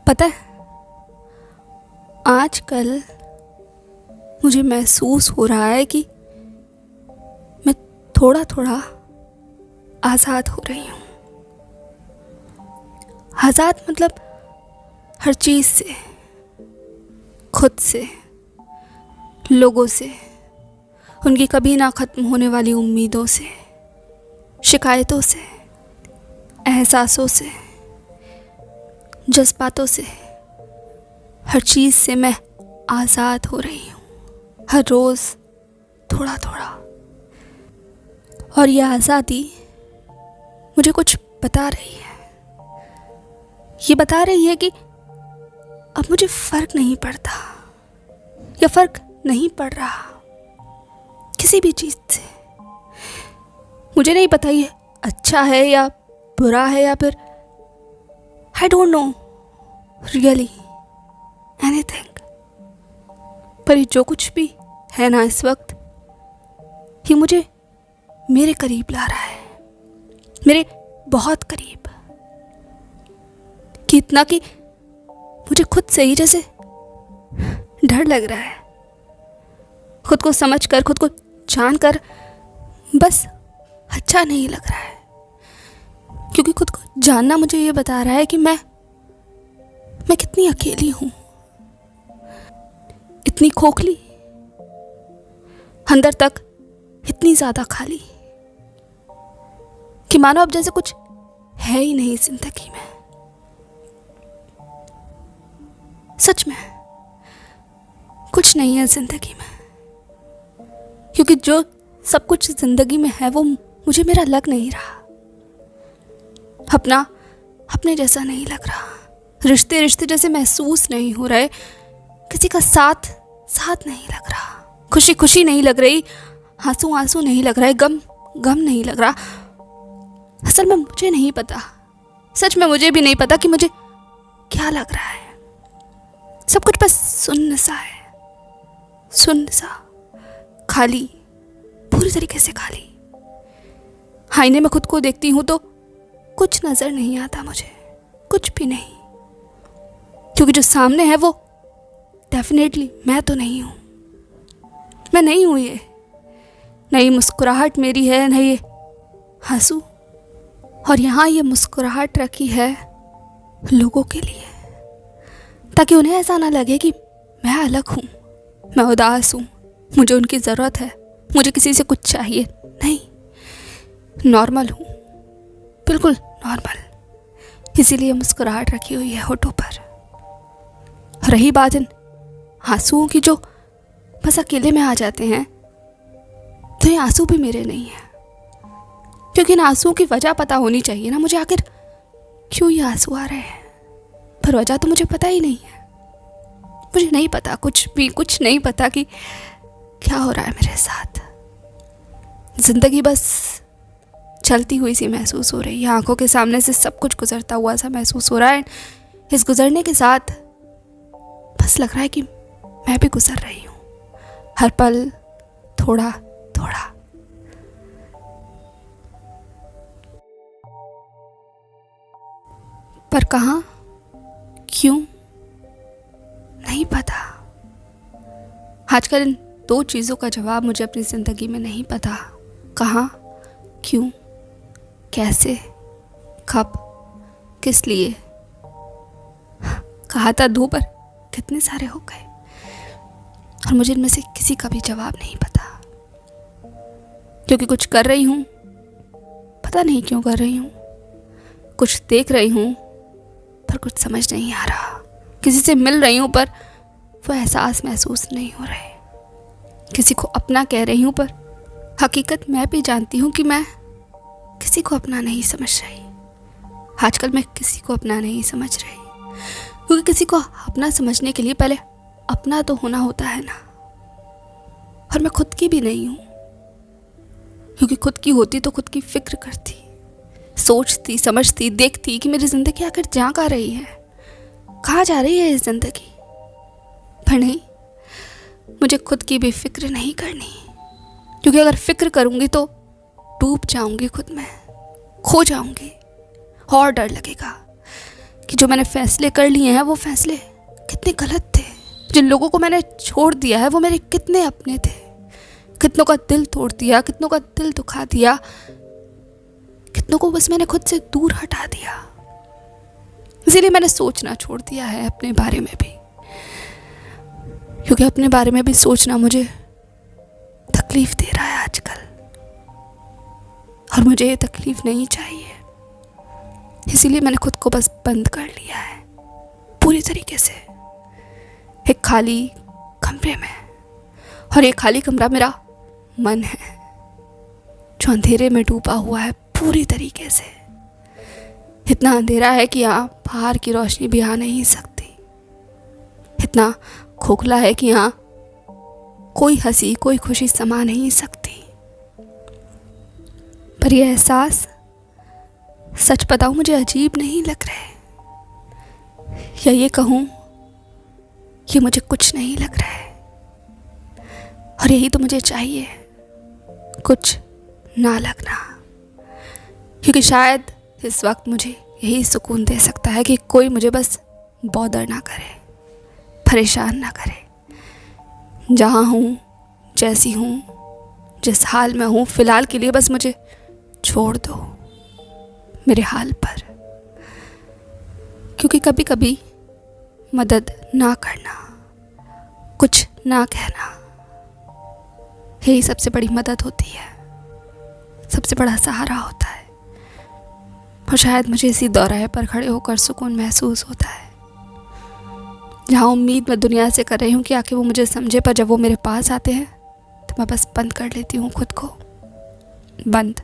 पता है, आजकल मुझे महसूस हो रहा है कि मैं थोड़ा थोड़ा आज़ाद हो रही हूँ। आज़ाद मतलब हर चीज़ से, खुद से, लोगों से, उनकी कभी ना ख़त्म होने वाली उम्मीदों से, शिकायतों से, एहसासों से, जज्बातों से, हर चीज़ से मैं आज़ाद हो रही हूँ, हर रोज़ थोड़ा थोड़ा। और यह आज़ादी मुझे कुछ बता रही है। ये बता रही है कि अब मुझे फ़र्क नहीं पड़ता, या फ़र्क नहीं पड़ रहा किसी भी चीज़ से। मुझे नहीं पता ये अच्छा है या बुरा है, या फिर I don't know really anything. पर ये जो कुछ भी है ना इस वक्त, ये मुझे मेरे करीब ला रहा है, मेरे बहुत करीब। कि इतना कि मुझे खुद से ही जैसे डर लग रहा है। खुद को समझ कर, खुद को जान कर बस अच्छा नहीं लग रहा है। क्योंकि खुद को जानना मुझे ये बता रहा है कि मैं कितनी अकेली हूँ, इतनी खोखली, अंदर तक इतनी ज़्यादा खाली, कि मानो अब जैसे कुछ है ही नहीं जिंदगी में। सच में कुछ नहीं है जिंदगी में, क्योंकि जो सब कुछ जिंदगी में है वो मुझे मेरा लग नहीं रहा, अपने जैसा नहीं लग रहा। रिश्ते जैसे महसूस नहीं हो रहे, किसी का साथ नहीं लग रहा, खुशी नहीं लग रही, आंसू नहीं लग रहा है, गम नहीं लग रहा। असल में मुझे नहीं पता, सच में मुझे भी नहीं पता कि मुझे क्या लग रहा है। सब कुछ बस सुन्न सा है, सुन्न सा, खाली, पूरी तरीके से खाली। आईने में खुद को देखती हूँ तो कुछ नजर नहीं आता मुझे, कुछ भी नहीं। क्योंकि जो सामने है वो डेफिनेटली मैं तो नहीं हूँ। मैं नहीं हूँ। ये नई मुस्कुराहट मेरी है, नहीं ये आंसू। और यहाँ ये मुस्कुराहट रखी है लोगों के लिए, ताकि उन्हें ऐसा ना लगे कि मैं अलग हूँ, मैं उदास हूँ, मुझे उनकी ज़रूरत है, मुझे किसी से कुछ चाहिए। नहीं, नॉर्मल हूँ, बिल्कुल नॉर्मल। इसीलिए मुस्कुराहट रखी हुई है होठों पर। रही बात इन आंसुओं की जो बस अकेले में आ जाते हैं, तो ये आंसू भी मेरे नहीं है। क्योंकि इन आंसुओं की वजह पता होनी चाहिए ना मुझे, आखिर क्यों ये आंसू आ रहे हैं। पर वजह तो मुझे पता ही नहीं है। मुझे नहीं पता, कुछ नहीं पता कि क्या हो रहा है मेरे साथ। जिंदगी बस चलती हुई सी महसूस हो रही है, आंखों के सामने से सब कुछ गुजरता हुआ सा महसूस हो रहा है। इस गुजरने के साथ बस लग रहा है कि मैं भी गुजर रही हूँ, हर पल थोड़ा थोड़ा। पर कहाँ, क्यों, नहीं पता। आजकल इन दो चीज़ों का जवाब मुझे अपनी ज़िंदगी में नहीं पता। कहाँ, क्यों, कैसे, कब, किस लिए। कहा था दो, पर कितने सारे हो गए, और मुझे इनमें से किसी का भी जवाब नहीं पता। क्योंकि कुछ कर रही हूँ, पता नहीं क्यों कर रही हूँ, कुछ देख रही हूँ पर कुछ समझ नहीं आ रहा, किसी से मिल रही हूँ पर वो एहसास महसूस नहीं हो रहे, किसी को अपना कह रही हूँ पर हकीकत मैं भी जानती हूँ कि मैं किसी को अपना नहीं समझ रही। आजकल मैं किसी को अपना नहीं समझ रही, क्योंकि किसी को अपना समझने के लिए पहले अपना तो होना होता है ना। और मैं खुद की भी नहीं हूँ, क्योंकि खुद की होती तो खुद की फिक्र करती, सोचती, समझती, देखती कि मेरी ज़िंदगी आखिर जा कहाँ रही है, कहाँ जा रही है ये ज़िंदगी। पर नहीं, मुझे खुद की भी फिक्र नहीं करनी, क्योंकि अगर फिक्र करूँगी तो डूब जाऊँगी खुद में, खो जाऊँगी। और डर लगेगा कि जो मैंने फ़ैसले कर लिए हैं वो फ़ैसले कितने गलत थे। जिन लोगों को मैंने छोड़ दिया है वो मेरे कितने अपने थे। कितनों का दिल तोड़ दिया, कितनों का दिल दुखा दिया, कितनों को बस मैंने खुद से दूर हटा दिया। इसीलिए मैंने सोचना छोड़ दिया है अपने बारे में भी, क्योंकि अपने बारे में भी सोचना मुझे तकलीफ दे रहा है आजकल, और मुझे ये तकलीफ नहीं चाहिए। इसीलिए मैंने खुद को बस बंद कर लिया है पूरी तरीके से, एक खाली कमरे में। और ये खाली कमरा मेरा मन है, जो अंधेरे में डूबा हुआ है पूरी तरीके से। इतना अंधेरा है कि यहाँ बाहर की रोशनी भी आ नहीं सकती। इतना खोखला है कि यहाँ कोई हंसी, कोई खुशी समा नहीं सकती। पर यह एहसास, सच बताऊं, मुझे अजीब नहीं लग रहे, या ये कहूं कि मुझे कुछ नहीं लग रहा है। और यही तो मुझे चाहिए, कुछ ना लगना, क्योंकि शायद इस वक्त मुझे यही सुकून दे सकता है कि कोई मुझे बस बॉदर ना करे, परेशान ना करे। जहाँ हूँ, जैसी हूँ, जिस हाल में हूँ, फ़िलहाल के लिए बस मुझे छोड़ दो मेरे हाल पर। क्योंकि कभी कभी मदद ना करना, कुछ ना कहना, यही सबसे बड़ी मदद होती है, सबसे बड़ा सहारा होता है। और शायद मुझे इसी दौराहे पर खड़े होकर सुकून महसूस होता है, जहाँ उम्मीद मैं दुनिया से कर रही हूँ कि आके वो मुझे समझे, पर जब वो मेरे पास आते हैं तो मैं बस बंद कर लेती हूँ खुद को, बंद।